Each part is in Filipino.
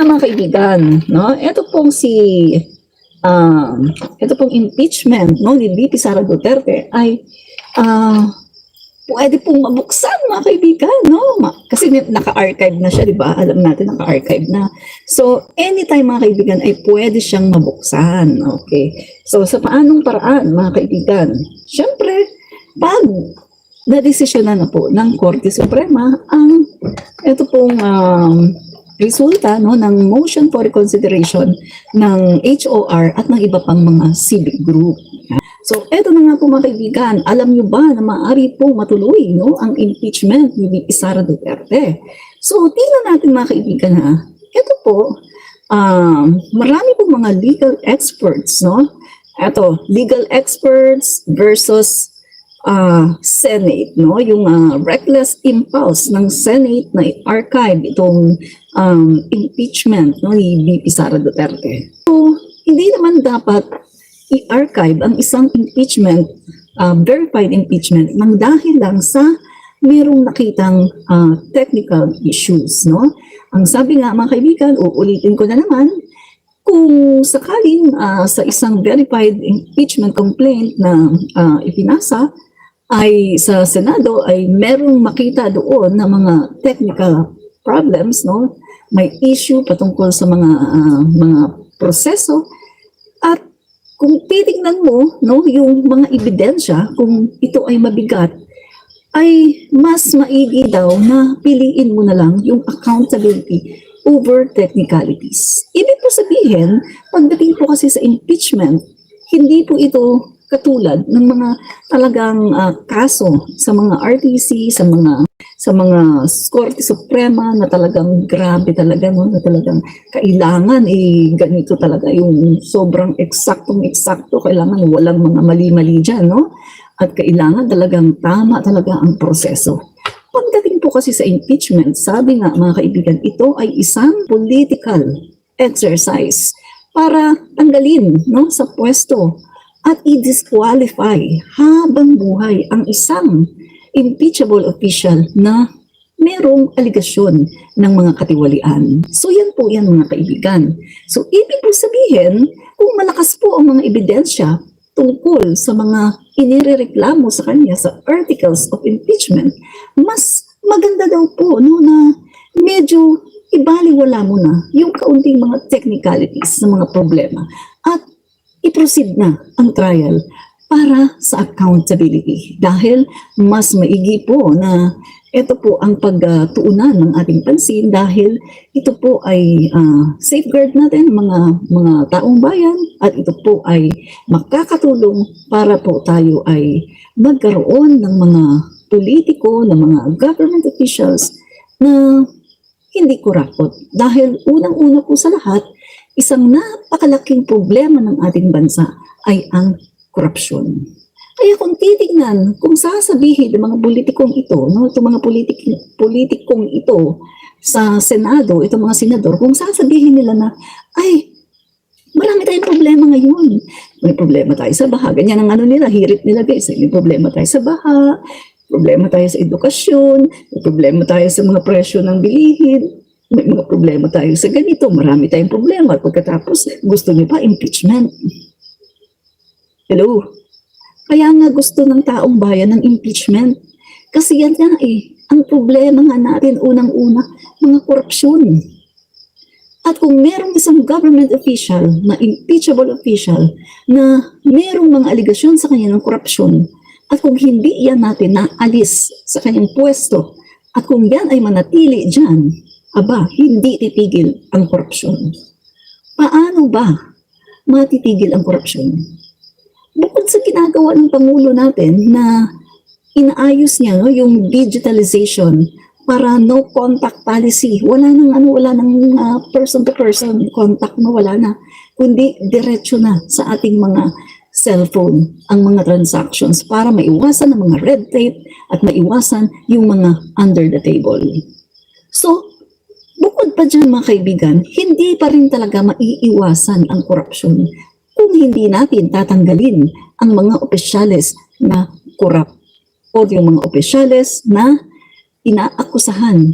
mga kaibigan, no? Ito pong impeachment, no, ni VP Sara Duterte ay pwede pong mabuksan, mga kaibigan, no? Kasi naka-archive na siya, di ba? Alam natin, naka-archive na. So, anytime, mga kaibigan, ay pwede siyang mabuksan. Okay? So, sa paanong paraan, mga kaibigan? Siyempre, pag na-desisyonan na po ng Korte Suprema ang ito pong resulta, no, ng motion for reconsideration ng HOR at ng iba pang mga civic group. So, eto na nga po, mga kaibigan, alam nyo ba na maaari po matuloy, no, ang impeachment ni VP Sara Duterte? So, tingnan natin, mga kaibigan, ha. Ito po, marami po mga legal experts, no? Ito, legal experts versus Senate, no? Yung reckless impulse ng Senate na i-archive itong impeachment, no, ni VP Sara Duterte. So, hindi naman dapat i-archive ang isang impeachment, verified impeachment, nang dahil lang sa merong nakitang technical issues, no? Ang sabi nga, mga kaibigan, uulitin ko na naman, kung sakaling sa isang verified impeachment complaint na ipinasa ay sa Senado ay merong makita doon na mga technical problems, no? May issue patungkol sa mga proseso, at kung titingnan mo, no, yung mga ebidensya, kung ito ay mabigat, ay mas maigi daw na piliin mo na lang yung accountability over technicalities. Ibig po sabihin, pagdating po kasi sa impeachment, hindi po ito katulad ng mga talagang kaso sa mga RTC, sa mga Korte Suprema na talagang grabe talaga, no, na talagang kailangan ganito talaga yung sobrang eksaktong-eksakto, kailangan walang mga mali-mali dyan, no? At kailangan talagang tama talaga ang proseso. Pagdating po kasi sa impeachment, sabi nga, mga kaibigan, ito ay isang political exercise para tanggalin, no, sa pwesto at i-disqualify habang buhay ang isang impeachable official na merong aligasyon ng mga katiwalian. So yan po yan, mga kaibigan. So ibig po sabihin, kung malakas po ang mga ebidensya tungkol sa mga inirereklamo sa kanya sa articles of impeachment, mas maganda daw po, no, na medyo ibaliwala mo na yung kaunting mga technicalities ng mga problema at i-proceed na ang trial para sa accountability. Dahil mas maigi po na ito po ang pagtuunan ng ating pansin, dahil ito po ay safeguard natin mga taong bayan, at ito po ay makakatulong para po tayo ay magkaroon ng mga politiko, ng mga government officials na hindi kurakot. Dahil unang-una po sa lahat, isang napakalaking problema ng ating bansa ay ang korupsyon. Kaya kung titignan, kung sasabihin ng mga politikong ito, no, itong mga politikong ito sa Senado, itong mga senador, kung sasabihin nila na, ay, marami tayong problema ngayon. May problema tayo sa baha. Ganyan ang nila, hirit nila, guys. May problema tayo sa baha, problema tayo sa edukasyon, may problema tayo sa mga presyo ng bilihin, may mga problema tayo sa ganito, marami tayong problema. At pagkatapos, gusto niyo pa impeachment. Hello? Kaya nga gusto ng taong bayan ng impeachment. Kasi yan nga ang problema nga natin unang-una, mga korupsyon. At kung merong isang government official, na impeachable official, na merong mga aligasyon sa kanya ng korupsyon, at kung hindi yan natin naalis sa kanyang pwesto, at kung yan ay manatili dyan, aba, hindi titigil ang korupsyon. Paano ba matitigil ang korupsyon? Bukod sa ginagawa ng Pangulo natin na inaayos niya, no, yung digitalization para no contact policy, wala nang person-to-person contact, no, wala na, kundi diretso na sa ating mga cellphone ang mga transactions para maiwasan ang mga red tape at maiwasan yung mga under the table. So, bukod pa dyan, mga kaibigan, hindi pa rin talaga maiiwasan ang korupsyon kung hindi natin tatanggalin ang mga opisyales na korap o yung mga opisyales na inaakusahan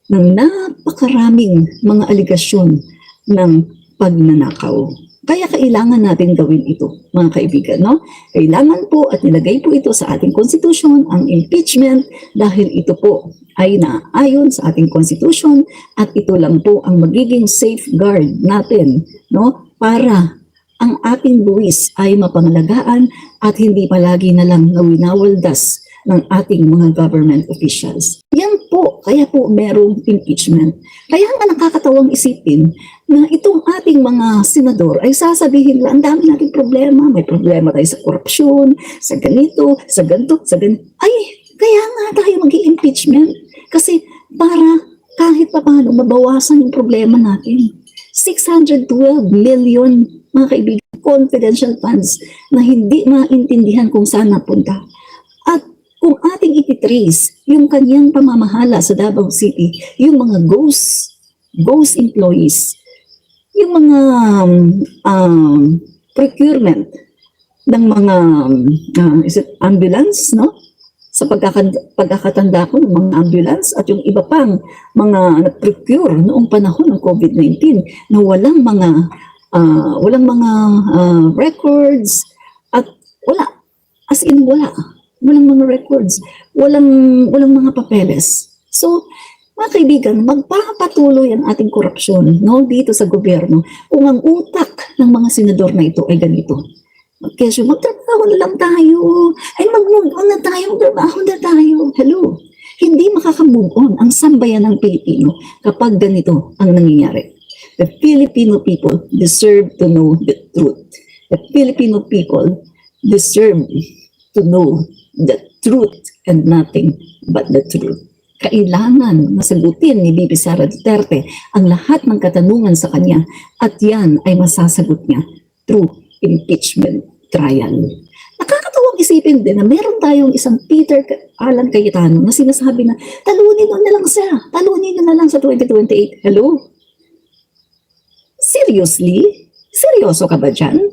ng napakaraming mga aligasyon ng pagnanakaw. Kaya kailangan natin gawin ito, mga kaibigan, no? Kailangan po at nilagay po ito sa ating konstitusyon, ang impeachment, dahil ito po ay naayon sa ating konstitusyon at ito lang po ang magiging safeguard natin, no? Para ang ating buwis ay mapangalagaan at hindi palagi na lang nawinawaldas ng ating mga government officials. Yan po, kaya po merong impeachment. Kaya nga nakakatawang isipin na itong ating mga senador ay sasabihin lang, ang dami nating problema, may problema tayo sa korupsyon, sa ganito, sa ganito, sa ganito. Ay, kaya nga tayo mag-i-impeachment. Kasi para kahit pa paano mabawasan yung problema natin. 612 million, mga kaibigan, confidential funds na hindi maintindihan kung saan napunta. At kung ating ititrace yung kanyang pamamahala sa Davao City, yung mga ghost employees, yung mga procurement ng mga is it ambulance, no? Sa pagkakatanda ko ng mga ambulance at yung iba pang mga nag-procure noong panahon ng COVID-19 na walang mga records at wala, as in walang mga records, walang mga papeles. So, mga kaibigan, magpapatuloy ang ating korupsyon, no, dito sa gobyerno kung ang utak ng mga senador na ito ay ganito. Kesyo, magtrabaho na lang tayo. Ay, mag-move on na tayo, magtrabaho na tayo. Hello. Hindi makaka-move on ang sambayan ng Pilipino kapag ganito ang nangyayari. The Filipino people deserve to know the truth. The Filipino people deserve to know the truth and nothing but the truth. Kailangan masagutin ni Bibi Sara Duterte ang lahat ng katanungan sa kanya at yan ay masasagot niya through impeachment trial. Nakakatawang isipin din na meron tayong isang Peter Alan Cayetano na sinasabi na talunin na lang siya, talunin na lang sa 2028. Hello? Seriously? Seryoso ka ba dyan?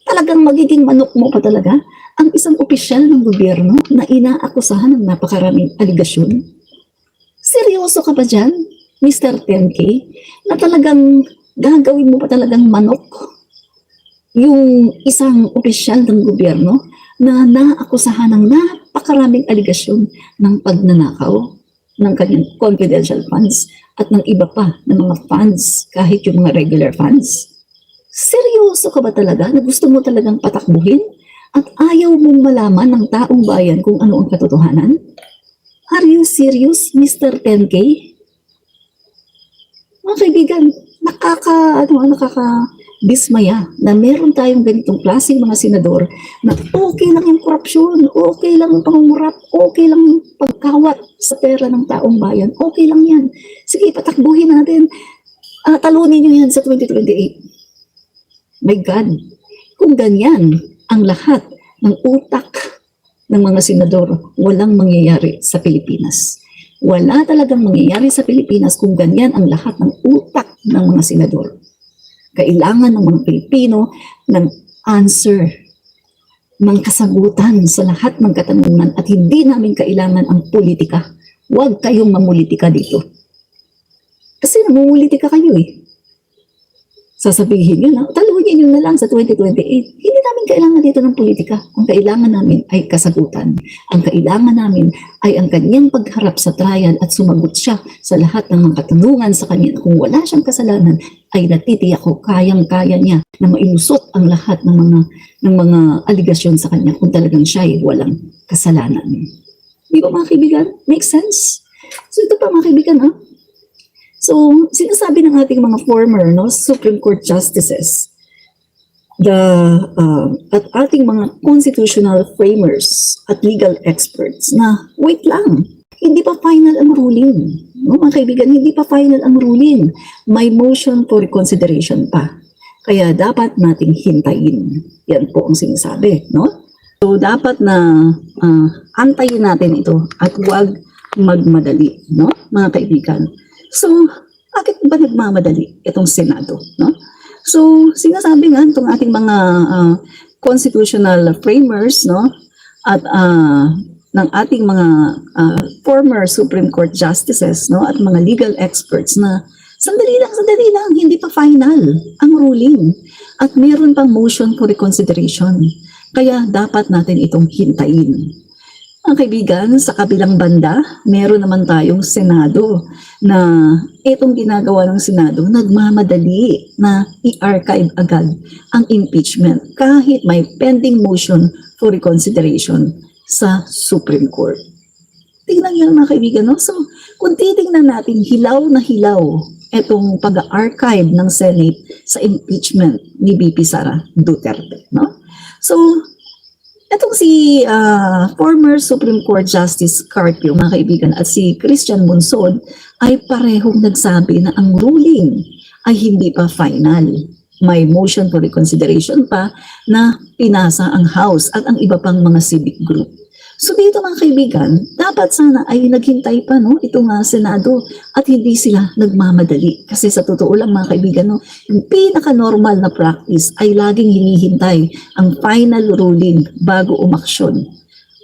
Talagang magiging manok mo pa talaga ang isang opisyal ng gobyerno na inaakusahan ng napakaraming aligasyon? Seryoso ka ba dyan, Mr. 10K, na talagang gagawin mo pa talagang manok yung isang opisyal ng gobyerno na naakusahan ng napakaraming aligasyon ng pagnanakaw ng kanyang confidential funds at ng iba pa na mga funds, kahit yung mga regular funds? Seryoso ka ba talaga na gusto mo talagang patakbuhin at ayaw mong malaman ng taong bayan kung ano ang katotohanan? Are you serious, Mr. 10K? Mga kaibigan, nakakadismaya na meron tayong ganitong klaseng mga senador na okay lang yung korupsyon, okay lang yung pangungurap, okay lang yung pagkawat sa pera ng taong bayan, okay lang yan. Sige, patakbuhin natin. Talunin nyo yan sa 2028. My God, kung ganyan ang lahat ng utak ng mga senador, walang mangyayari sa Pilipinas. Wala talagang mangyayari sa Pilipinas kung ganyan ang lahat ng utak ng mga senador. Kailangan ng mga Pilipino ng answer, ng kasagutan sa lahat ng katanungan at hindi namin kailangan ang politika. Huwag kayong mamulitika dito. Kasi namumulitika kayo eh. Sasabihin nyo na, talunin nyo na lang sa 2028. Hindi namin kailangan dito ng politika. Ang kailangan namin ay kasagutan. Ang kailangan namin ay ang kanyang pagharap sa trial at sumagot siya sa lahat ng mga katanungan sa kanya. Kung wala siyang kasalanan, ay natitiyak ko kayang-kaya niya na mailusot ang lahat ng mga aligasyon sa kanya kung talagang siya ay walang kasalanan. Di ba mga kaibigan? Make sense? So ito pa mga kaibigan, ha? So, sinasabi ng ating mga former Supreme Court justices at ating mga constitutional framers at legal experts na wait lang, hindi pa final ang ruling. No, mga kaibigan, hindi pa final ang ruling. May motion for reconsideration pa. Kaya dapat nating hintayin. Yan po ang sinasabi. No? So, dapat na antayin natin ito at huwag magmadali. No, mga kaibigan. So, bakit ba nagmamadali itong Senado? No? So, sinasabi nga itong ating mga constitutional framers, no? At ng ating mga former Supreme Court justices, no, at mga legal experts na sandali lang, hindi pa final ang ruling at meron pang motion for reconsideration. Kaya dapat natin itong hintayin. Mga kaibigan, sa kabilang banda, meron naman tayong Senado na itong ginagawa ng Senado, nagmamadali na i-archive agad ang impeachment kahit may pending motion for reconsideration sa Supreme Court. Tingnan nyo mga kaibigan, no? So, kung titingnan natin hilaw na hilaw itong pag-archive ng Senate sa impeachment ni VP Sara Duterte, no? So, itong si former Supreme Court Justice Carpio, mga kaibigan, at si Christian Monsod ay parehong nagsabi na ang ruling ay hindi pa final. May motion for reconsideration pa na pinasa ang House at ang iba pang mga civic group. So dito mga kaibigan, dapat sana ay naghintay pa, no, itong Senado at hindi sila nagmamadali. Kasi sa totoo lang mga kaibigan, no, yung pinaka-normal na practice ay laging hinihintay ang final ruling bago umaksyon.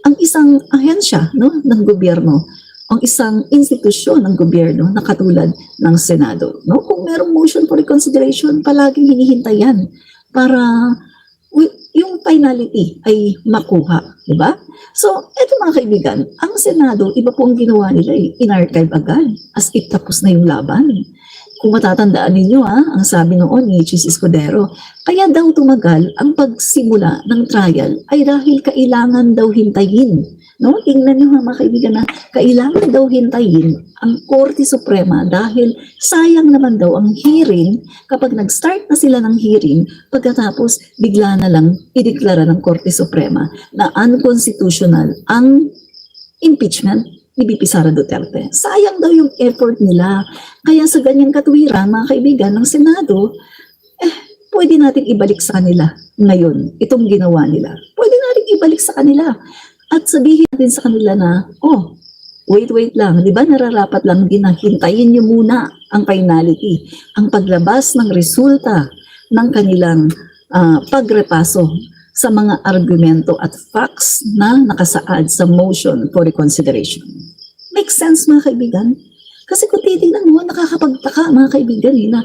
Ang isang ahensya, no, ng gobyerno, ang isang institusyon ng gobyerno na katulad ng Senado. No? Kung merong motion for reconsideration, palaging hinihintay yan para yung finality ay makuha, di ba? So, eto mga kaibigan, ang Senado, iba po ang ginawa nila, in-archive agad, as if tapos na yung laban. Kung matatandaan ninyo, ang sabi noon ni Chis Escudero, kaya daw tumagal ang pagsimula ng trial ay dahil kailangan daw hintayin. No? Tingnan nyo mga kaibigan na kailangan daw hintayin ang Korte Suprema dahil sayang naman daw ang hearing kapag nag-start na sila ng hearing pagkatapos bigla na lang ideklara ng Korte Suprema na unconstitutional ang impeachment ni VP Sara Duterte. Sayang daw yung effort nila. Kaya sa ganyang katwiran, mga kaibigan ng Senado, pwede nating ibalik sa kanila ngayon itong ginawa nila. Pwede nating ibalik sa kanila. At sabihin natin sa kanila na, wait lang, di ba nararapat lang din na hintayin nyo muna ang finality, ang paglabas ng resulta ng kanilang pagrepaso sa mga argumento at facts na nakasaad sa motion for reconsideration. Makes sense mga kaibigan? Kasi kung titignan mo, nakakapagtaka mga kaibigan na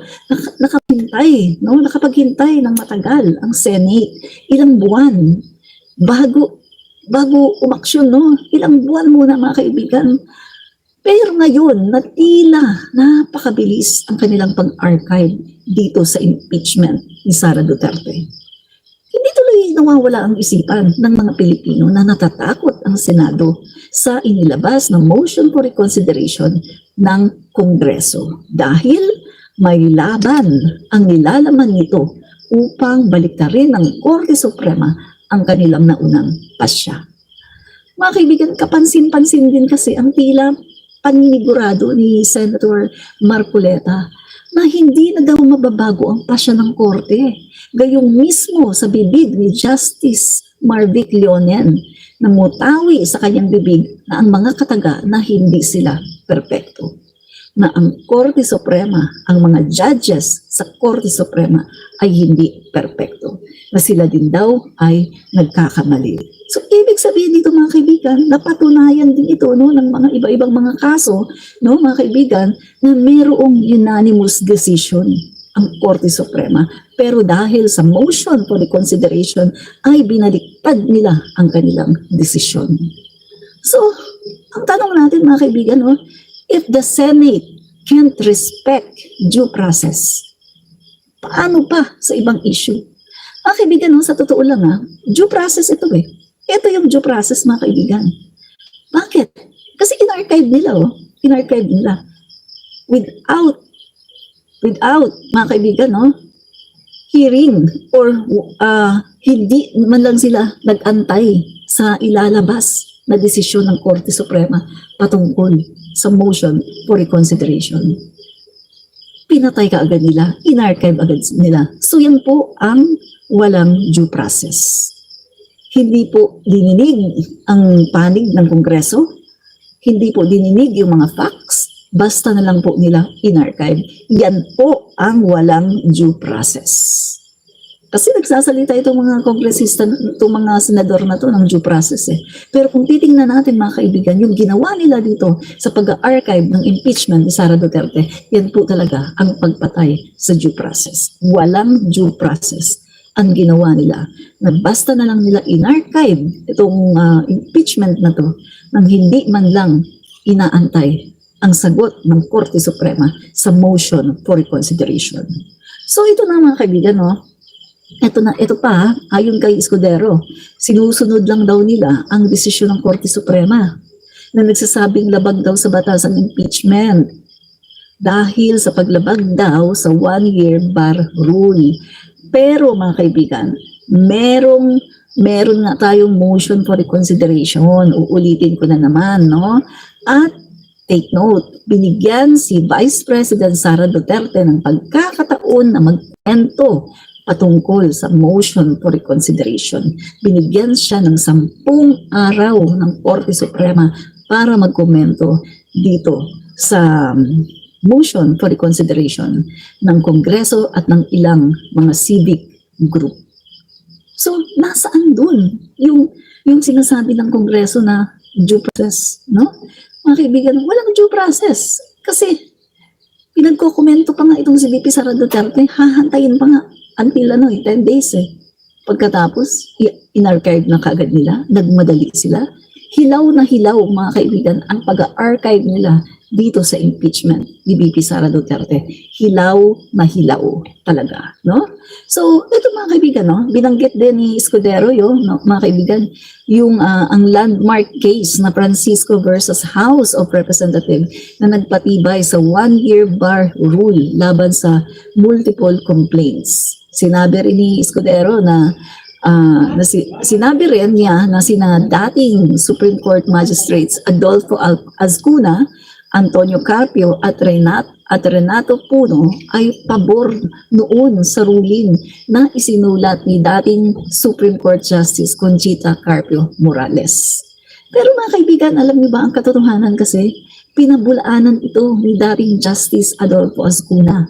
nakapaghintay ng matagal ang Senate, ilang buwan bago umaksyon, no? Ilang buwan muna mga kaibigan. Pero ngayon, natila napakabilis ang kanilang pag-archive dito sa impeachment ni Sara Duterte. Hindi tuloy nawawala ang isipan ng mga Pilipino na natatakot ang Senado sa inilabas ng motion for reconsideration ng Kongreso dahil may laban ang nilalaman nito upang baliktarin ng Korte Suprema ang kanilang naunang pasya. Mga kaibigan, kapansin-pansin din kasi ang tila paninigurado ni Senator Marcoleta na hindi na daw mababago ang pasya ng korte. Gayong mismo sa bibig ni Justice Marvic Leonen na mutawi sa kanyang bibig na ang mga kataga na hindi sila perpekto. Na ang Korte Suprema, ang mga judges sa Korte Suprema ay hindi perpekto. Na sila din daw ay nagkakamali. So, ibig sabihin dito mga kaibigan, napatunayan din ito no, ng mga iba-ibang mga kaso, no, mga kaibigan, na mayroong unanimous decision ang Korte Suprema. Pero dahil sa motion for reconsideration, ay binaliktad nila ang kanilang desisyon. So, ang tanong natin mga kaibigan, no, if the Senate can't respect due process, paano pa sa ibang issue? Mga kaibigan, no, sa totoo lang due process ito eh. Ito yung due process mga kaibigan. Bakit? Kasi in-archive nila, in-archive nila. Without, mga kaibigan, no, hearing or hindi man lang sila nag-antay sa ilalabas na desisyon ng Korte Suprema patungkol sa motion for reconsideration. Pinatay ka agad nila, in-archive agad nila. So yan po ang walang due process. Hindi po dininig ang panig ng Kongreso, hindi po dininig yung mga facts, basta na lang po nila in-archive. Yan po ang walang due process. Kasi nagsasalita itong mga kongresista, itong mga senador na to ng due process eh. Pero kung titingnan natin mga kaibigan, yung ginawa nila dito sa pag-archive ng impeachment ni Sara Duterte, yan po talaga ang pagpatay sa due process. Walang due process ang ginawa nila. Na basta na lang nila in-archive itong impeachment na to nang hindi man lang inaantay ang sagot ng Korte Suprema sa motion for reconsideration. So ito na mga kaibigan, no? Ito pa, ayon kay Escudero, sinusunod lang daw nila ang desisyon ng Korte Suprema na nagsasabing labag daw sa batas ang impeachment dahil sa paglabag daw sa one-year bar rule. Pero mga kaibigan, meron nga tayong motion for reconsideration. Uulitin ko na naman, no? At take note, binigyan si Vice President Sara Duterte ng pagkakataon na magkwento patungkol sa motion for reconsideration. Binigyan siya ng 10 araw ng Korte Suprema para magkomento dito sa motion for reconsideration ng Kongreso at ng ilang mga civic group. So, nasaan dun yung sinasabi ng Kongreso na due process, no? Mga kaibigan, walang due process. Kasi, pinagkokomento pa nga itong si VP Sara Duterte, hahantayin pa nga until 10 days eh. Pagkatapos, in-archive na kagad nila, nagmadali sila. Hilaw na hilaw, mga kaibigan, ang pag-archive nila dito sa impeachment ni VP Sara Duterte. Hilaw na hilaw talaga, no? So, ito mga kaibigan, no? Binanggit din ni Escudero yun, no? Mga kaibigan, yung ang landmark case na Francisco versus House of Representatives na nagpatibay sa one-year bar rule laban sa multiple complaints. Sinabi rin ni Escudero na sinabi rin niya na sina dating Supreme Court Magistrates Adolfo Azcuna, Antonio Carpio at Renato Puno ay pabor noon sa ruling na isinulat ni dating Supreme Court Justice Conchita Carpio Morales. Pero mga kaibigan, alam niyo ba ang katotohanan kasi? Pinabulaanan ito ni dating Justice Adolfo Azcuna.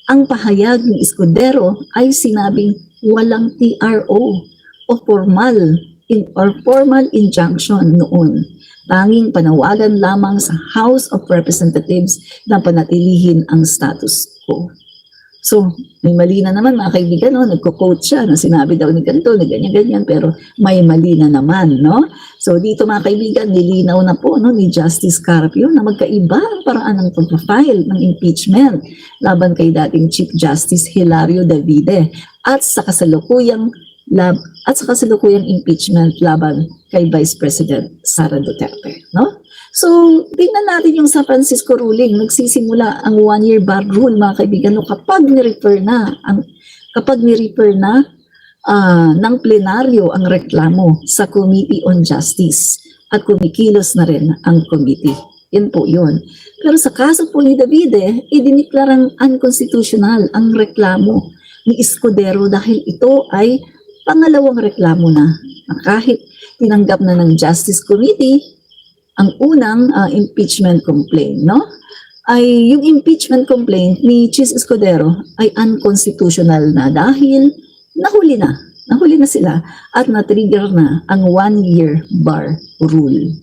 Ang pahayag ni Escudero ay sinabing walang TRO o formal injunction noon. Tanging panawagan lamang sa House of Representatives na panatilihin ang status quo. So, may mali na naman mga kaibigan, no? Nagko-quote siya na sinabi daw ni ganito, ni ganyan-ganyan, pero may mali na naman, no? So, dito mga kaibigan, nilinaw na po no, ni Justice Carpio na magkaiba ang paraan ng pag-file ng impeachment laban kay dating Chief Justice Hilario Davide at sa kasalukuyang impeachment laban kay Vice President Sara Duterte, no? So, tingnan natin yung San Francisco ruling. Nagsisimula ang one-year bar rule, mga kaibigan, no, kapag ni-refer na ng plenaryo ang reklamo sa Committee on Justice at kumikilos na rin ang committee. Yan po yun. Pero sa kaso po ni Davide, idiniklarang unconstitutional ang reklamo ni Escudero dahil ito ay pangalawang reklamo na kahit tinanggap na ng Justice Committee ang unang impeachment complaint, no? Ay yung impeachment complaint ni Chis Escudero ay unconstitutional na dahil nahuli na sila at na-trigger na ang one-year bar rule.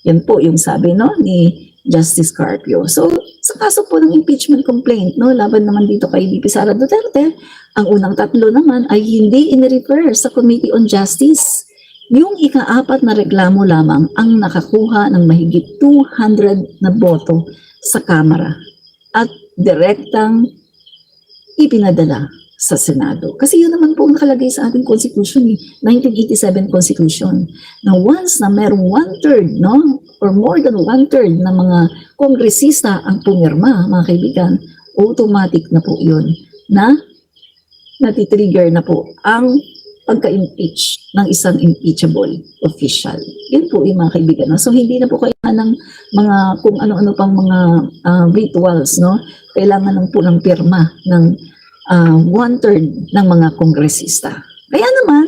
Yan po yung sabi, no, ni Justice Carpio. So, sa kaso po ng impeachment complaint, no, laban naman dito kay VP Sara Duterte, ang unang 3 naman ay hindi in-refer sa Committee on Justice. Yung ika-4 na reklamo lamang ang nakakuha ng mahigit 200 na boto sa Kamara at direktang ipinadala sa Senado. Kasi yun naman po nakalagay sa ating Constitution, 1987 Constitution, na once na merong 1/3, no, or more than 1/3 na mga kongresista ang pumirma, mga kaibigan, automatic na po yun na natitrigger na po ang pagka-impeach ng isang impeachable official. Yun po yung mga kaibigan. No? So, hindi na po kailangan ng mga kung ano-ano pang mga rituals, no? Kailangan lang po ng pirma ng 1/3 ng mga kongresista. Kaya naman,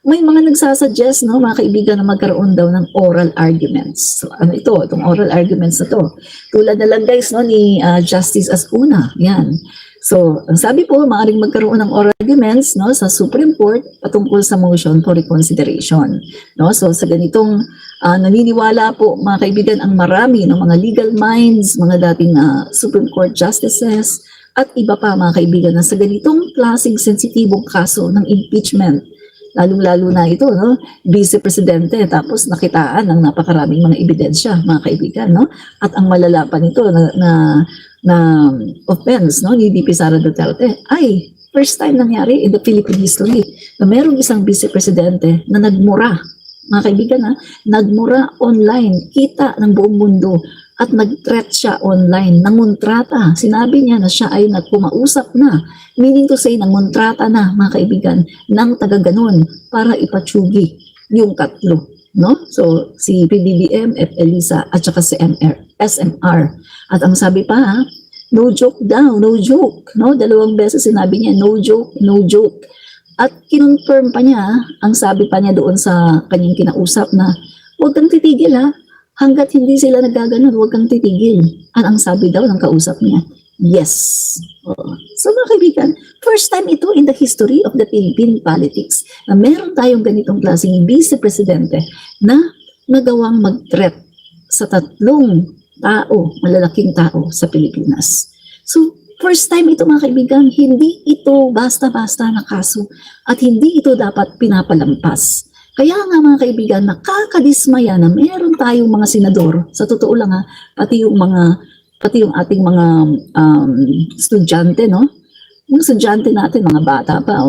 may mga nagsasuggest, no, mga kaibigan, na magkaroon daw ng oral arguments. So, ano ito, itong oral arguments na to? Tulad na lang guys, no, ni Justice Ascuna, yan. So, ang sabi po, maaaring magkaroon ng oral arguments, no, sa Supreme Court patungkol sa motion for reconsideration. No? So, sa ganitong naniniwala po, mga kaibigan, ang marami ng mga legal minds, mga dating Supreme Court justices, at iba pa, mga kaibigan, na sa ganitong klaseng sensitibong kaso ng impeachment, lalong-lalo na ito, no? Vice-presidente, tapos nakitaan ng napakaraming mga ebidensya, mga kaibigan, no? At ang malala pa nito na offense, no, ni VP Sara Duterte ay first time nangyari in the Philippine history na merong isang vice-presidente na nagmura, mga kaibigan, nagmura online, kita ng buong mundo, at nag-threat siya online, nangontrata. Sinabi niya na siya ay nagpumausap na, meaning to say, nangontrata na, mga kaibigan, ng taga-ganon para ipatsugi yung tatlo. No? So, si PBBM, at Elisa, at saka si SMR. At ang sabi pa, no joke daw, no joke. No? 2 beses sinabi niya, no joke, no joke. At kinonfirm pa niya, ang sabi pa niya doon sa kanyang kinausap na, huwag kang titigil hanggat hindi sila nagaganon, huwag kang titigil. At ang sabi daw ng kausap niya, yes. So mga kaibigan, first time ito in the history of the Philippine politics na meron tayong ganitong klaseng vice-presidente na nagawang mag-threat sa 3 tao, malalaking tao sa Pilipinas. So first time ito, mga kaibigan, hindi ito basta-basta na kaso at hindi ito dapat pinapalampas. Kaya nga, mga kaibigan, nakakadismaya na meron tayong mga senador, sa totoo lang pati yung ating mga estudyante, no? Yung estudyante natin, mga bata pa,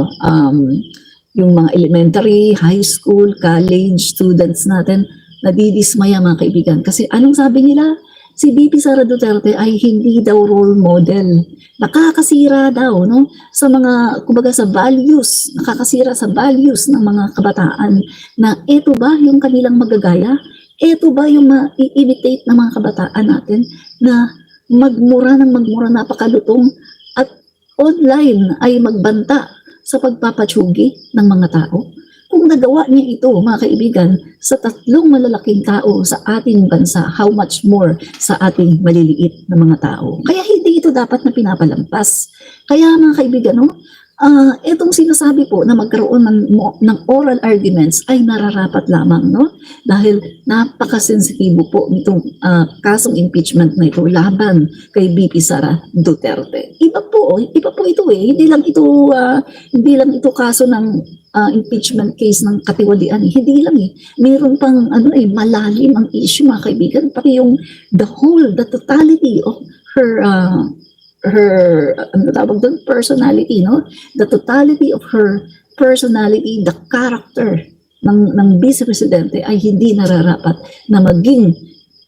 yung mga elementary, high school, college students natin, nadidismaya, mga kaibigan. Kasi anong sabi nila? Si VP Sara Duterte ay hindi daw role model. Nakakasira daw, no? Sa mga, kumbaga, sa values, nakakasira sa values ng mga kabataan na ito ba yung kanilang magagaya? Ito ba yung ma-imitate ng mga kabataan natin na magmura, napakalutong at online ay magbanta sa pagpapatsugi ng mga tao? Kung nagawa niya ito, mga kaibigan, sa 3 malalaking tao sa ating bansa, how much more sa ating maliliit na mga tao. Kaya hindi ito dapat na pinapalampas. Kaya, mga kaibigan, itong sinasabi po na magkaroon ng oral arguments ay nararapat lamang, no? Dahil napakasensitibo po nitong kasong impeachment na ito laban kay VP Sara Duterte. Iba po ito hindi lang ito kaso ng impeachment case ng katiwalian. Hindi lang Meron pang malalim ang issue, mga kaibigan, pati yung the totality of her personality, no? The totality of her personality, the character ng vice-presidente ay hindi nararapat na maging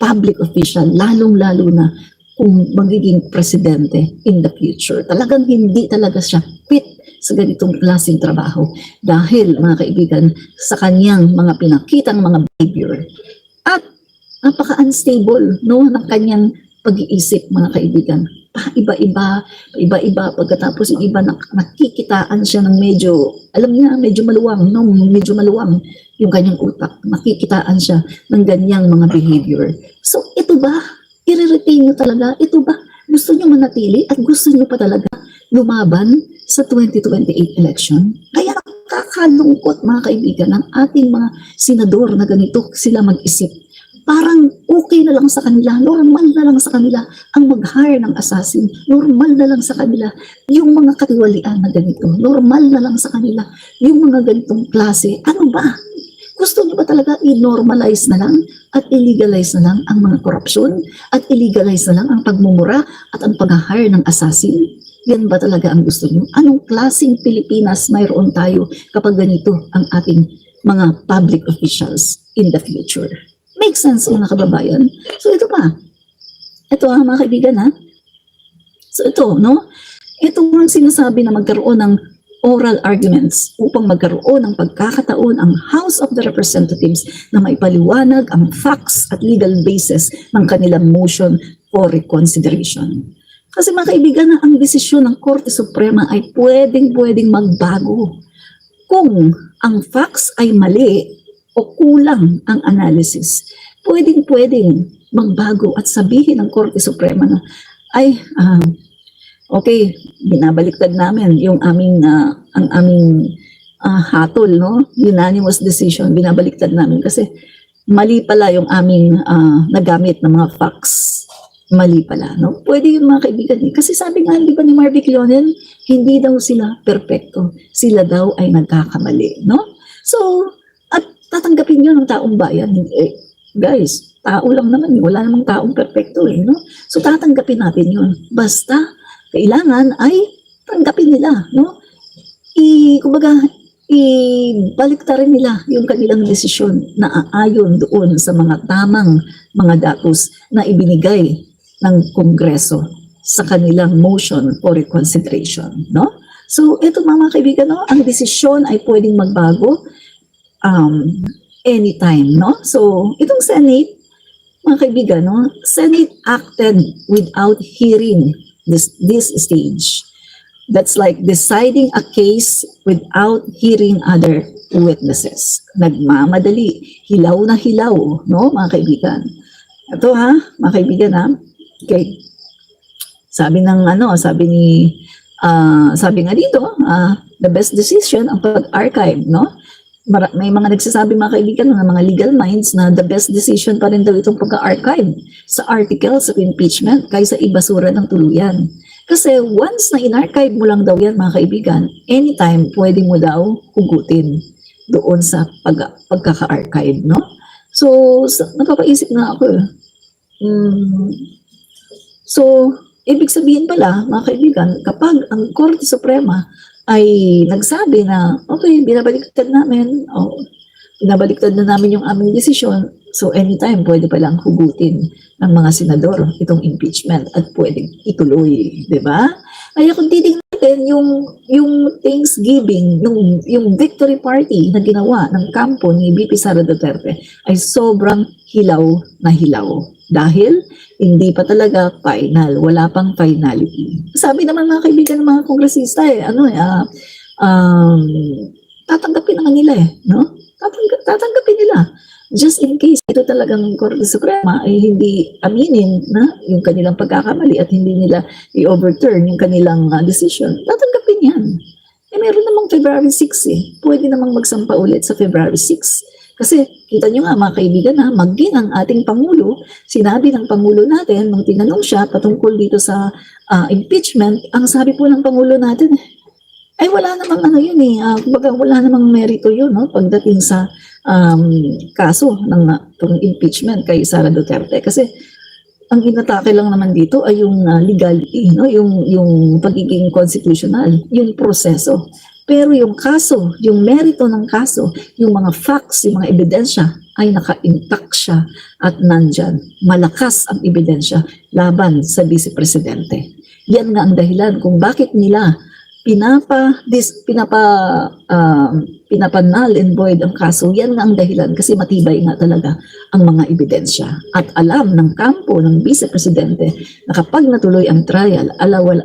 public official, lalong-lalo na kung magiging presidente in the future. Talagang hindi talaga siya fit sa ganitong klaseng trabaho dahil, mga kaibigan, sa kanyang mga pinakitang mga behavior at napaka-unstable, no, ng kanyang pag-iisip, mga kaibigan. Iba-iba, pagkatapos yung iba nakikitaan siya ng medyo maluwang, no? Medyo maluwang yung kanyang utak. Nakikitaan siya ng ganyang mga behavior. So, ito ba? I-retain nyo talaga? Ito ba? Gusto nyo manatili at gusto nyo pa talaga lumaban sa 2028 election? Kaya nakakalungkot, mga kaibigan, ng ating mga senador na ganito sila mag-isip. Parang okay na lang sa kanila, normal na lang sa kanila ang mag-hire ng assassin, normal na lang sa kanila yung mga katiwalian na ganito, normal na lang sa kanila yung mga ganitong klase. Ano ba? Gusto niyo ba talaga i-normalize na lang at illegalize na lang ang mga korupsyon at illegalize na lang ang pagmumura at ang pag-hire ng assassin? Yan ba talaga ang gusto niyo? Anong klaseng Pilipinas mayroon tayo kapag ganito ang ating mga public officials in the future? Makes sense, mga kababayan. So ito pa. Ito mga kaibigan So ito, no? Ito ang sinasabi na magkaroon ng oral arguments upang magkaroon ng pagkakataon ang House of the Representatives na maipaliwanag ang facts at legal basis ng kanilang motion for reconsideration. Kasi, mga kaibigan, ang desisyon ng Korte Suprema ay pwedeng magbago. kung ang facts ay mali o kulang ang analysis, pwedeng magbago at sabihin ng Korte Suprema na, ay, okay, binabaliktad namin yung ang aming hatol, no? Unanimous decision, binabaliktad namin kasi mali pala yung aming nagamit ng mga facts. Mali pala, no? Pwede yun mga kaibigan. Kasi sabi nga, di ba ni Marvick Leonel, hindi daw sila perpekto. Sila daw ay nagkakamali, no? So, at tatanggapin yun ng taong bayan. Guys, tao lang naman yun. Wala namang taong perpekto, no? So, tatanggapin natin yun. Basta, kailangan ay tanggapin nila, no? Kumbaga, ibaliktarin nila yung kanilang desisyon na aayon doon sa mga tamang mga datos na ibinigay ng Kongreso sa kanilang motion for reconsideration, no? So, ito mga kaibigan, no? Ang desisyon ay pwedeng magbago anytime, no? So, itong Senate, mga kaibigan, no? Senate acted without hearing this stage. That's like deciding a case without hearing other witnesses. Nagmamadali, hilaw na hilaw, no, mga kaibigan. Ito mga kaibigan okay. Sabi nga dito, the best decision ang pag-archive, no? May mga nagsasabi mga kaibigan ng mga legal minds na the best decision pa rin daw itong pag-archive sa articles of impeachment kaysa ibasura ng tuluyan. Kasi once na in-archive mo lang daw yan mga kaibigan, anytime pwede mo daw hugutin doon sa pagkaka-archive, no? So, napapaisip na ako. So, ibig sabihin pala mga kaibigan, kapag ang Korte Suprema ay nagsabi na, okay, binabaliktad na namin yung aming desisyon, so anytime pwede palang hugutin ng mga senador itong impeachment at pwedeng ituloy, di ba? Kaya kung titingnan natin yung Thanksgiving, yung victory party na ginawa ng kampo ni VP Sara Duterte ay sobrang hilaw na hilaw. Dahil hindi pa talaga final, wala pang finality. Sabi naman mga kaibigan ng mga kongresista tatanggapin naman nila no? Tatanggapin nila. Just in case ito talagang Korte Suprema ay hindi aminin na yung kanilang pagkakamali at hindi nila i-overturn yung kanilang decision, tatanggapin yan. Meron namang February 6 Pwede namang magsampa ulit sa February 6. Kasi kita nyo nga mga kaibigan maging ang ating Pangulo, sinabi ng Pangulo natin, nung tinanong siya patungkol dito sa impeachment, ang sabi po ng Pangulo natin, ay wala namang kumbaga wala namang merito yun, no? Pagdating sa kaso ng impeachment kay Sara Duterte. Kasi ang inatake lang naman dito ay yung legality, no? Yung pagiging constitutional, yung proseso. Pero yung kaso, yung merito ng kaso, yung mga facts, yung mga ebidensya ay naka-intact siya at nandyan. Malakas ang ebidensya laban sa Vice Presidente. Yan nga ang dahilan kung bakit nila pinapa-null and void ang kaso. Yan nga ang dahilan kasi matibay nga talaga ang mga ebidensya. At alam ng kampo ng Vice Presidente na kapag natuloy ang trial,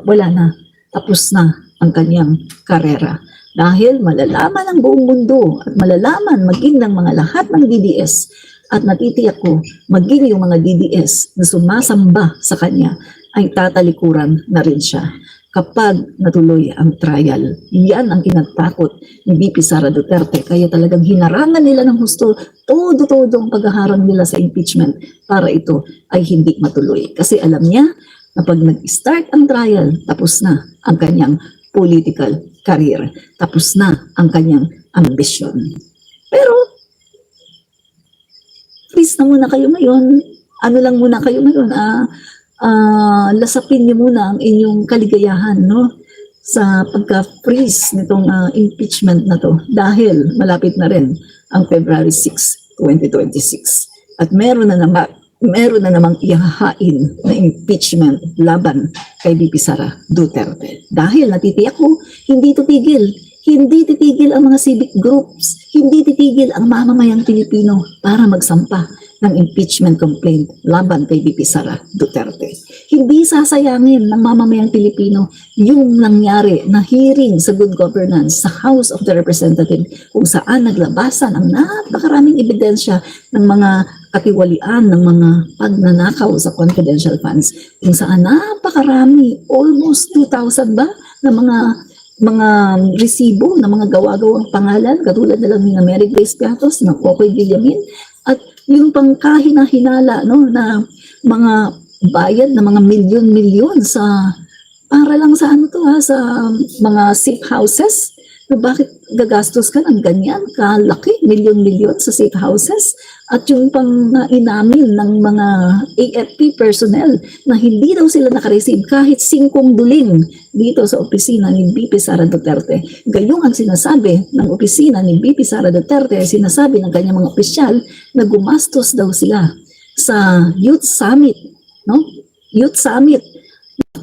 wala na, tapos na ang kanyang karera. Dahil malalaman ng buong mundo at malalaman maging ng mga lahat ng DDS at natitiyak ko maging yung mga DDS na sumasamba sa kanya ay tatalikuran na rin siya kapag natuloy ang trial. Yan ang kinatakot ni VP Sara Duterte. Kaya talagang hinarangan nila ng husto todo ang paghaharang nila sa impeachment para ito ay hindi matuloy. Kasi alam niya na pag nag-start ang trial, tapos na ang kanyang political career. Tapos na ang kanyang ambisyon. Pero, please na muna kayo ngayon. Ano lang muna kayo ngayon? Lasapin niyo muna ang inyong kaligayahan, no? Sa pagka-freeze nitong impeachment na to. Dahil malapit na rin ang February 6, 2026. At meron na namang ihahain na impeachment laban kay VP Sara Duterte. Dahil natitiyak ko, hindi titigil ang mga civic groups, hindi titigil ang mamamayang Pilipino para magsampa ng impeachment complaint laban kay VP Sara Duterte. Hindi sasayangin ng mamamayang Pilipino yung nangyari na hearing sa good governance sa House of the Representatives kung saan naglabasan ang napakaraming ebidensya ng mga katiwalian ng mga pagnanakaw sa confidential funds kung saan napakarami, almost 2,000 ba na mga resibo na mga gawa-gawang pangalan katulad na lang ni Mary Grace Piatos, ng Okoy Villamin, at yung pangkahina-hinala no, na mga bayad na mga milyon-milyon sa para lang sa ano to ha, sa mga safe houses. So, bakit gagastos ka ng ganyan kalaki, milyon-milyon sa safe houses? At yung pang inamin ng mga AFP personnel na hindi daw sila nakareceive kahit 5 duling dito sa opisina ni VP Sara Duterte. Gayong ang sinasabi ng opisina ni VP Sara Duterte, sinasabi ng kanyang mga opisyal na gumastos daw sila sa Youth Summit, no? Youth Summit.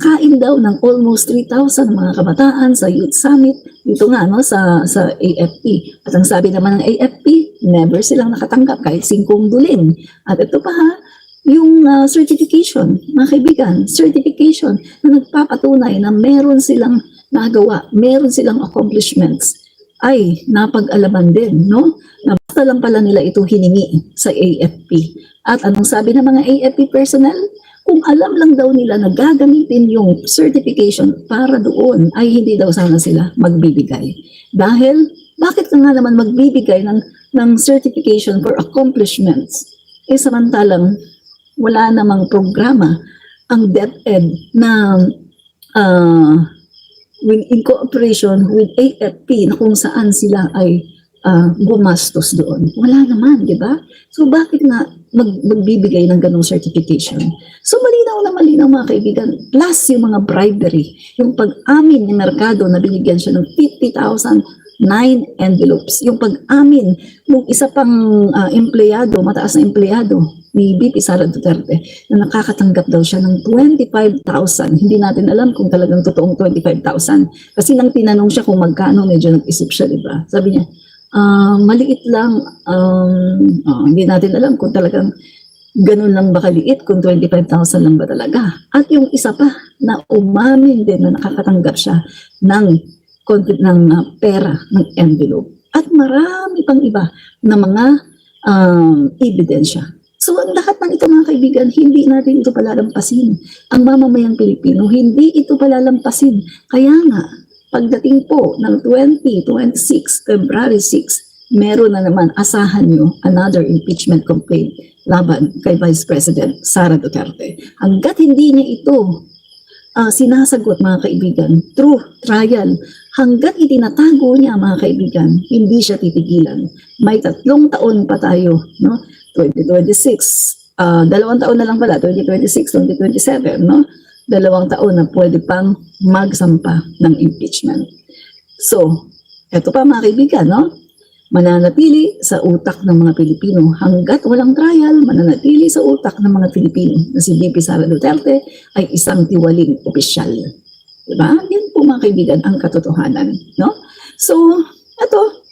Kain daw ng almost 3,000 mga kabataan sa Youth Summit dito nga no sa AFP. At ang sabi naman ng AFP, never silang nakatanggap kahit 5 duling. At ito pa ha, yung certification, mga kaibigan, certification na nagpapatunay na meron silang nagawa, meron silang accomplishments ay napag-alaman din, no? Na basta lang pala nila ito hiningi sa AFP. At anong sabi ng mga AFP personnel? Kung alam lang daw nila na gagamitin yung certification para doon, ay hindi daw sana sila magbibigay. Dahil, bakit ka nga naman magbibigay ng certification for accomplishments? Eh samantalang, wala namang programa ang DepEd na in cooperation with AFP na kung saan sila ay gumastos doon. Wala naman, di ba? So bakit nga magbibigay ng ganong certification? So malinaw mga kaibigan, plus yung mga bribery, yung pag-amin ni Mercado na binigyan siya ng 50,000 9 envelopes. Yung pag-amin ng isa pang empleyado, mataas na empleyado ni VP Sara Duterte na nakakatanggap daw siya ng 25,000. Hindi natin alam kung talagang totoong 25,000. Kasi nang tinanong siya kung magkano, medyo nag-isip siya, di ba? Sabi niya, maliit lang, hindi natin alam kung talagang ganun lang ba kaliit, kung 25,000 lang ba talaga. At yung isa pa na umamin din na nakakatanggap siya ng pera, ng envelope. At marami pang iba na mga ebidensya. So, ang lahat ng ito mga kaibigan, hindi natin ito palalampasin. Ang mamamayang Pilipino, hindi ito palalampasin. Kaya nga, pagdating po ng 2026, February 6, meron na naman, asahan nyo, another impeachment complaint laban kay Vice President Sara Duterte. Hanggat hindi niya ito sinasagot mga kaibigan, through trial, hanggat itinatago niya mga kaibigan, hindi siya titigilan. May 3 taon pa tayo, no? 2026, 2 taon na lang pala, 2026, 2027, no? 2 taon na pwede pang magsampa ng impeachment. So, eto pa mga kaibigan, no? Mananatili sa utak ng mga Pilipino. Hanggat walang trial, mananatili sa utak ng mga Pilipino na si VP Sara Duterte ay isang tiwaling opisyal. Diba? Yan po mga kaibigan ang katotohanan. No? So, ito,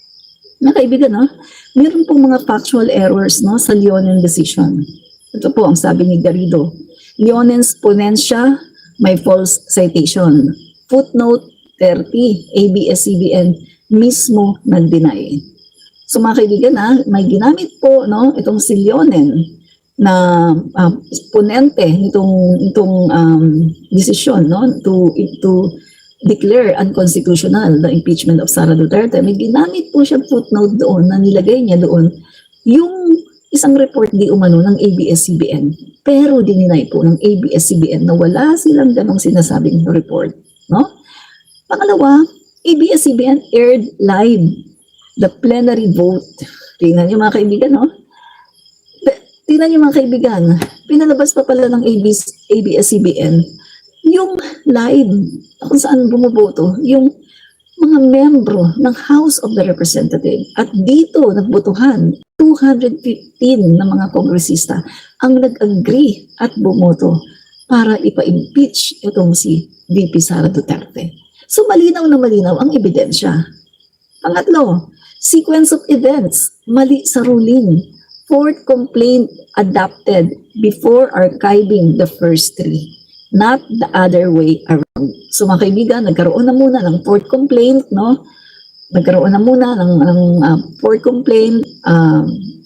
mga kaibigan, no? Meron pong mga factual errors no, sa Leonen decision. Ito po ang sabi ni Garrido. Leonen's ponensya may false citation. Footnote 30, ABS-CBN mismo nag-deny. So mga kaibigan, may ginamit po no, itong si Leonen na ponente itong desisyon no, to declare unconstitutional the impeachment of Sara Duterte. May ginamit po siya footnote doon na nilagay niya doon yung isang report di umano ng ABS-CBN. Pero dininay po ng ABS-CBN na wala silang ganong sinasabing report. No? Pangalawa, ABS-CBN aired live the plenary vote. Tingnan niyo mga kaibigan, no? Tingnan niyo mga kaibigan, pinalabas pa pala ng ABS-CBN yung live kung saan bumoboto yung mga membro ng House of the Representatives. At dito nagbotohan 215 na mga kongresista ang nag-agree at bumoto para ipa-impeach itong si VP Sara Duterte. So malinaw na malinaw ang ebidensya. Pangatlo, sequence of events, mali sa ruling. fourth complaint adopted before archiving the first three, not the other way around. So mga kaibigan, nagkaroon na muna ng fourth complaint, no? Nagkaroon na muna ng fourth complaint,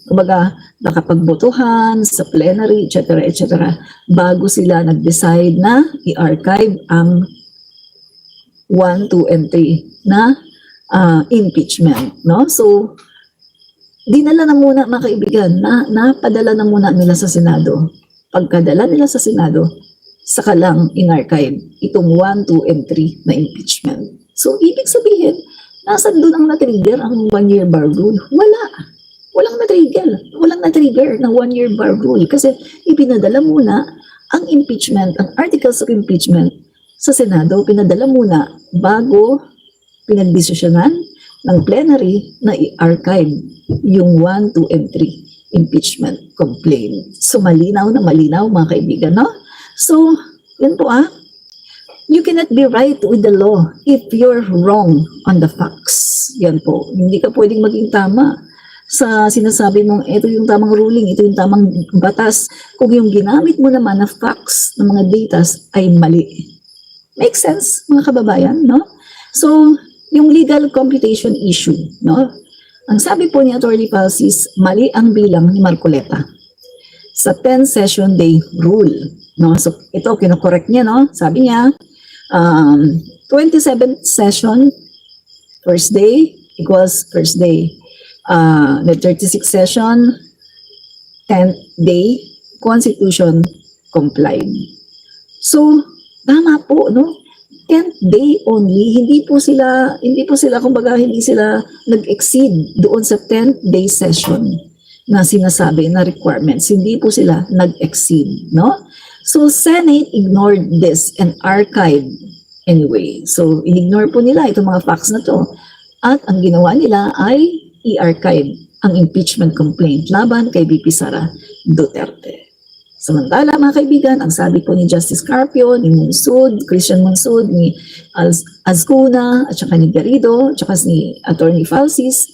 kumbaga nakapagbotohan sa plenary, etc., etc., bago sila nag-decide na i-archive ang 1, 2, and 3 na impeachment, no? So, dinala na muna mga kaibigan, napadala na muna nila sa Senado. Pagkadala nila sa Senado, saka lang in-archive itong 1, 2, and 3 na impeachment. So, ibig sabihin, nasan doon ang na-trigger ang 1-year bar rule? Walang na-trigger ng 1-year bar rule kasi ipinadala muna ang impeachment, ang articles of impeachment sa Senado, pinadala muna bago pinagdesisyonan ng plenary na i-archive yung 1, 2, and 3 impeachment complaint. So malinaw na malinaw mga kaibigan, no? So, yun po you cannot be right with the law if you're wrong on the facts. Yan po. Hindi ka pwedeng maging tama sa sinasabi mong ito yung tamang ruling, ito yung tamang batas, kung yung ginamit mo naman na facts ng mga datas ay mali. Make sense, mga kababayan, no? So, yung legal computation issue, no? Ang sabi po ni Attorney Palsis, mali ang bilang ni Marcoleta sa 10 session day rule, no? So, ito, kinokorek niya, no? Sabi niya, 27th session, first day, equals first day. The 36th session, 10th day, Constitution complied. So, tama po, no? 10th day only, hindi po sila, kumbaga, hindi sila nag-exceed doon sa 10th day session na sinasabi na requirements. Hindi po sila nag-exceed, no? So, Senate ignored this and archived anyway. So, in-ignore po nila itong mga facts na to. At ang ginawa nila ay i-archive ang impeachment complaint laban kay VP Sara Duterte. Samantala, mga kaibigan, ang sabi po ni Justice Carpio, ni Monsud, Christian Monsud, ni Azcuna, at saka ni Garrido, at saka ni Attorney Falsis,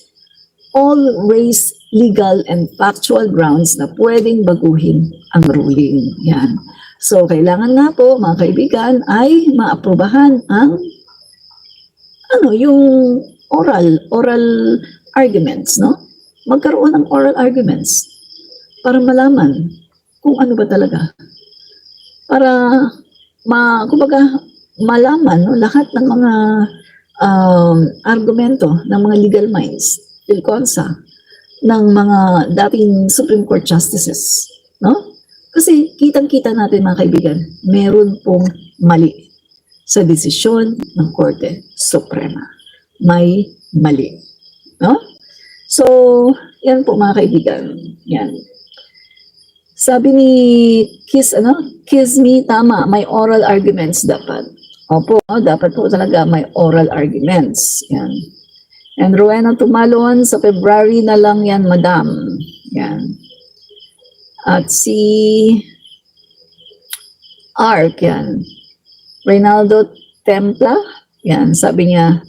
all raise legal and factual grounds na pwedeng baguhin ang ruling. Yan. So, kailangan nga po, mga kaibigan, ay maaprubahan ang yung oral arguments, no? Magkaroon ng oral arguments para malaman kung ano ba talaga. Para kumbaga malaman, no, lahat ng mga argumento ng mga legal minds, Philconsa, ng mga dating Supreme Court justices, no? Kasi kitang-kita natin mga kaibigan, meron pong mali sa desisyon ng Korte Suprema. May mali, no? So, yan po mga kaibigan. Yan. Sabi ni Kizmi, tama, may oral arguments dapat. Opo, dapat po talaga may oral arguments. Yan. And Rowena Tumalon, sa February na lang yan, madam. Yan. At si Ark, yan. Reynaldo Templa, yan, sabi niya,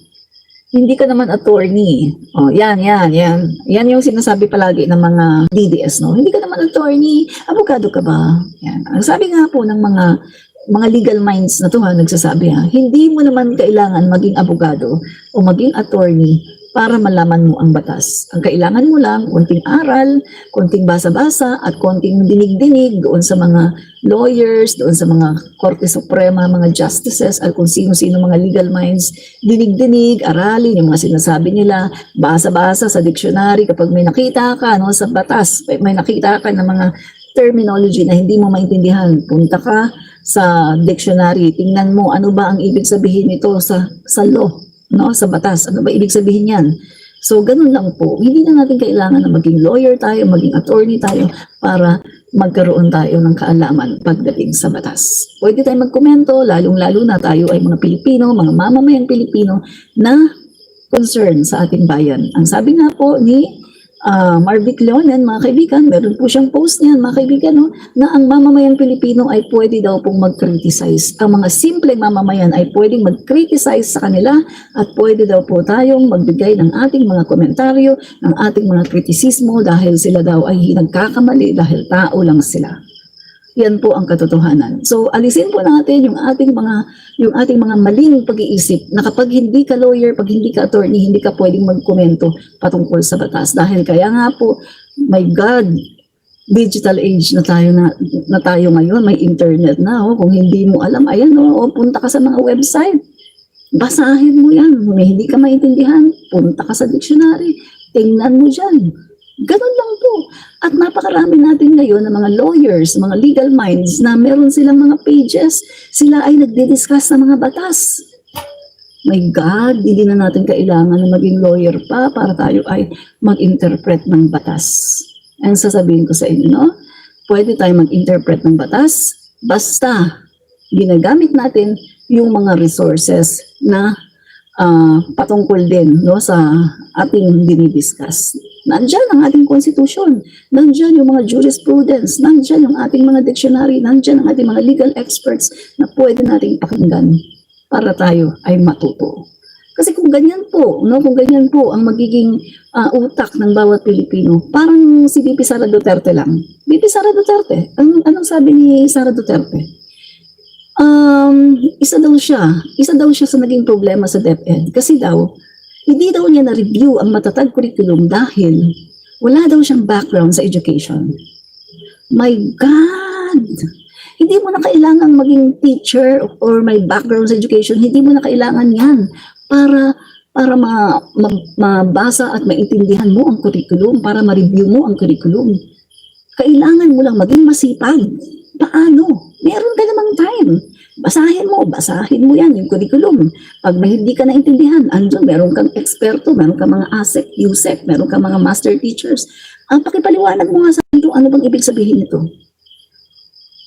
hindi ka naman attorney. Oh, yan. Yan yung sinasabi palagi ng mga DDS, no? Hindi ka naman attorney, abogado ka ba? Yan. Ang sabi nga po ng mga legal minds na to, nagsasabi hindi mo naman kailangan maging abogado o maging attorney para malaman mo ang batas. Ang kailangan mo lang, konting aral, konting basa-basa, at konting dinig-dinig doon sa mga lawyers, doon sa mga Korte Suprema, mga justices, at kung sino-sino mga legal minds, dinig-dinig, aralin yung mga sinasabi nila, basa-basa sa dictionary kapag may nakita ka sa batas, may nakita ka ng mga terminology na hindi mo maintindihan, punta ka sa dictionary, tingnan mo ano ba ang ibig sabihin nito sa law, no, sa batas. Ano ba ibig sabihin yan? So, ganun lang po. Hindi na natin kailangan na maging lawyer tayo, maging attorney tayo para magkaroon tayo ng kaalaman pagdating sa batas. Pwede tayo magkomento, lalong-lalo na tayo ay mga Pilipino, mga mamamayang Pilipino na concern sa ating bayan. Ang sabi nga po ni Marvic Leonen, mga kaibigan, meron po siyang post niyan, mga kaibigan, no, na ang mamamayang Pilipino ay pwede daw pong mag-criticize. Ang mga simpleng mamamayan ay pwedeng mag-criticize sa kanila at pwede daw po tayong magbigay ng ating mga komentaryo, ng ating mga kritisismo dahil sila daw ay nagkakamali dahil tao lang sila. Yan po ang katotohanan. So alisin po natin yung ating mga maling pag-iisip na kapag hindi ka lawyer, pag hindi ka attorney, hindi ka pwedeng magkomento patungkol sa batas. Dahil kaya nga po, my God, digital age na tayo ngayon, may internet na. Kung hindi mo alam, ayan, punta ka sa mga website. Basahin mo yan. Kung hindi ka maintindihan, punta ka sa dictionary. Tingnan mo dyan. Ganun lang po. At napakarami natin ngayon ng mga lawyers, mga legal minds na meron silang mga pages. Sila ay nagdi-discuss ng mga batas. My God, hindi na natin kailangan na maging lawyer pa para tayo ay mag-interpret ng batas. And sasabihin ko sa inyo, no? Pwede tayo mag-interpret ng batas basta ginagamit natin yung mga resources na patungkol din, no, sa ating dinidiscuss. Nandiyan ang ating konstitusyon, nandiyan yung mga jurisprudence, nandiyan yung ating mga dictionary, nandiyan ang ating mga legal experts na pwede nating pakinggan para tayo ay matuto. Kasi kung ganyan po, no, kung ganyan po ang magiging utak ng bawat Pilipino, parang si VP Sara Duterte lang. VP Sara Duterte, anong sabi ni Sara Duterte? Isa daw siya sa naging problema sa DepEd kasi daw hindi daw niya na-review ang matatag curriculum dahil wala daw siyang background sa education. My God! Hindi mo na kailangan maging teacher or may background sa education. Hindi mo na kailangan yan para mabasa at maintindihan mo ang curriculum, para ma-review mo ang curriculum. Kailangan mo lang maging masipag. Paano? Meron ka namang time. Basahin mo yan, yung curriculum. Pag may hindi ka naintindihan, andun, meron kang eksperto, meron kang mga ASEC, USEC, meron kang mga master teachers. Pakipaliwanag mo nga sa akin ano bang ibig sabihin nito.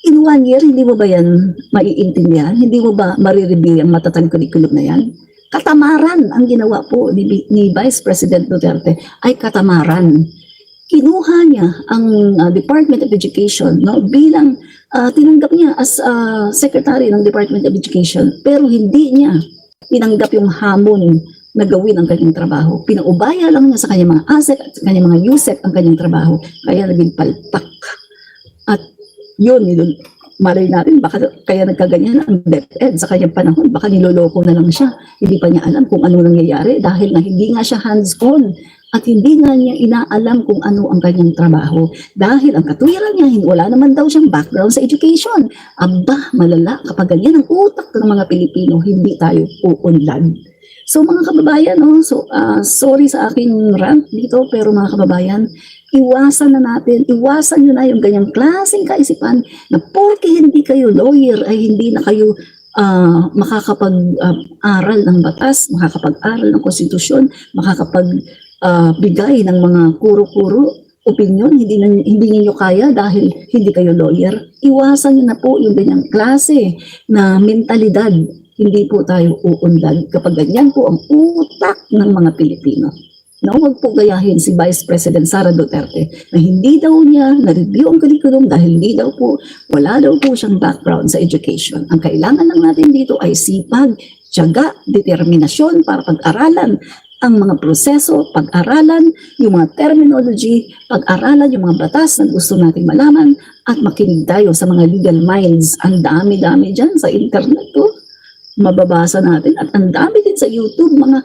In 1 year, hindi mo ba yan maiintindihan? Hindi mo ba marireview ang matatag curriculum na yan? Katamaran ang ginawa po ni Vice President Duterte ay katamaran. Kinuha niya ang Department of Education, no, bilang tinanggap niya as Secretary ng Department of Education, pero hindi niya tinanggap yung hamon na gawin ang kanyang trabaho. Pinaubaya lang niya sa kanyang mga ASEC at sa kanyang mga USEC ang kanyang trabaho. Kaya naging palpak. At yun, malay natin, baka kaya nagkaganyan ang DepEd sa kanyang panahon, baka niloloko na lang siya. Hindi pa niya alam kung ano nangyayari dahil na hindi nga siya hands-on at hindi nga niya inaalam kung ano ang kanyang trabaho. Dahil ang katuwiran niya, wala naman daw siyang background sa education. Aba, malala, kapag ganyan ang utak ng mga Pilipino, hindi tayo uunlad. So mga kababayan, sorry sa aking rant dito, pero mga kababayan, iwasan nyo na yung ganyang klaseng kaisipan na porke hindi kayo lawyer ay hindi na kayo makakapag-aral ng batas, makakapag-aral ng konstitusyon, bigay ng mga kuro-kuro, opinion, hindi niyo kaya dahil hindi kayo lawyer. Iwasan niyo na po yung ganyang klase na mentalidad. Hindi po tayo uunlad kapag ganyan po ang utak ng mga Pilipino. No, wag po gayahin si Vice President Sara Duterte na hindi daw niya na-review ang curriculum dahil wala daw po siyang background sa education. Ang kailangan lang natin dito ay sipag, tiyaga, determinasyon para pag-aralan ang mga proseso, pag-aralan yung mga terminology, pag-aralan yung mga batas na gusto nating malaman at makinig tayo sa mga legal minds. Ang dami-dami dyan sa internet to. Mababasa natin at ang dami din sa YouTube, mga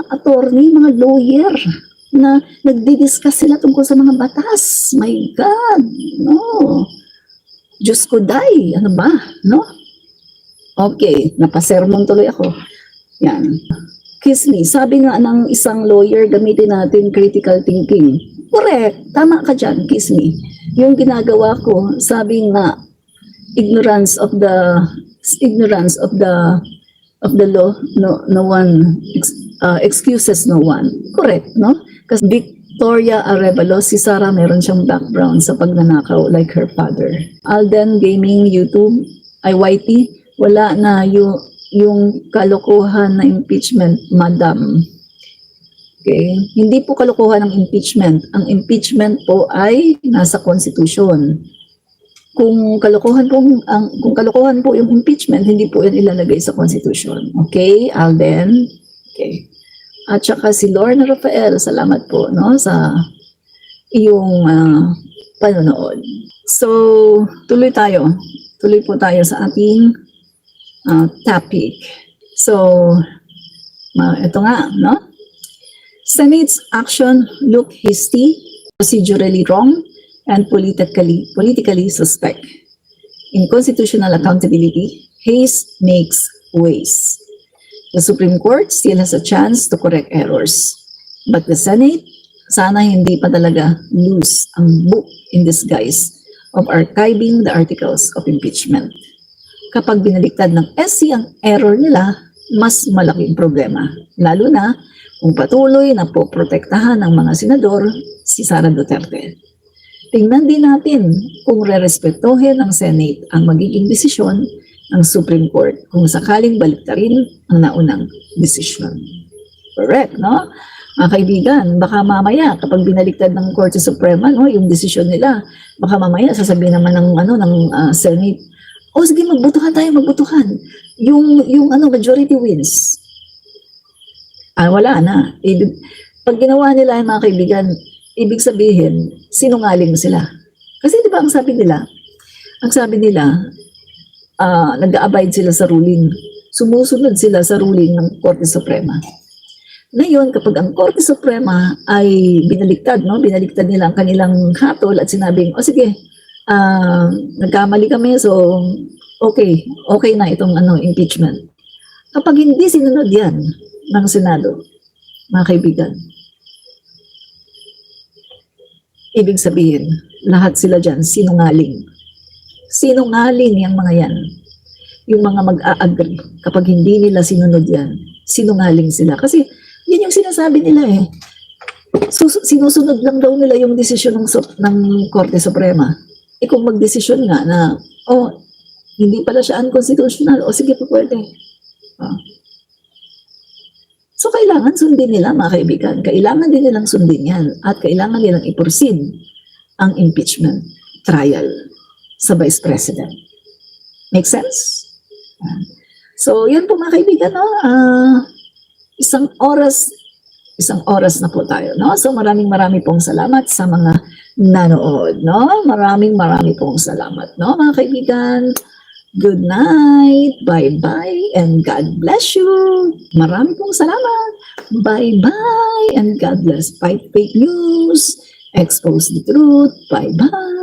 attorney, mga lawyer na nagdi-discuss sila tungkol sa mga batas. My God, no. Diyos ko, day, ano ba, no? Okay, napasermon tuloy ako. Yan. Kiss me, sabi nga ng isang lawyer, gamitin natin critical thinking. Correct, tama ka dyan, kiss me. Yung ginagawa ko, sabi nga, ignorance of the law, no one excuses no one. Correct, no? Kasi Victoria Arevalo, si Sarah meron siyang background sa pagnanakaw like her father. Alden Gaming YouTube, YT, wala na yung kalokohan na impeachment, madam. Okay? Hindi po kalokohan ang impeachment. Ang impeachment po ay nasa Constitution. Kung kalokohan po yung impeachment, hindi po yan ilalagay sa Constitution. Okay, Alden? Okay. At saka si Lorna Rafael, salamat po no sa iyong panonood. So, tuloy tayo. Tuloy po tayo sa ating topic. So, ito nga, no? Senate's action look hasty, procedurally wrong, and politically suspect. In constitutional accountability, haste makes waste. The Supreme Court still has a chance to correct errors. But the Senate, sana hindi pa talaga lose ang book in disguise of archiving the articles of impeachment. Kapag binaliktad ng SC ang error nila, mas malaking problema. Lalo na kung patuloy na poprotektahan ng mga senador si Sara Duterte. Tingnan din natin kung rerespetuhin ng Senate ang magiging desisyon ng Supreme Court kung sakaling baliktarin ang naunang desisyon. Correct, no? Mga kaibigan, baka mamaya kapag binaliktad ng Korte Suprema no, yung desisyon nila, baka mamaya sasabihin naman ng Senate, sige, magbutuhan. Yung majority wins. Wala na. Pag ginawa nila yung mga kaibigan, ibig sabihin, sinungaling sila. Kasi di ba ang sabi nila, nag-a-abide sila sa ruling. Sumusunod sila sa ruling ng Korte Suprema. Ngayon, kapag ang Korte Suprema ay binaliktad nila ang kanilang hatol at sinabing, sige, nagkamali kami, so okay na itong impeachment. Kapag hindi sinunod yan ng Senado, mga kaibigan, ibig sabihin, lahat sila dyan sinungaling. Sinungaling yung mga yan. Yung mga mag-a-agree, kapag hindi nila sinunod yan, sinungaling sila. Kasi yan yung sinasabi nila eh. Sinusunod lang daw nila yung desisyon ng Korte Suprema. Kung magdesisyon nga na, hindi pala siya unconstitutional, sige po pwede. So, kailangan sundin nila, mga kaibigan. Kailangan din nilang sundin yan. At kailangan nilang i-proceed ang impeachment trial sa Vice President. Make sense? So, yan po mga kaibigan. No? Isang oras na po tayo. No? So, maraming pong salamat sa mga nanood. No? Maraming pong salamat. No? Mga kaibigan, good night, bye-bye, and God bless you. Maraming pong salamat. Bye-bye, and God bless. Fight fake news, expose the truth. Bye-bye.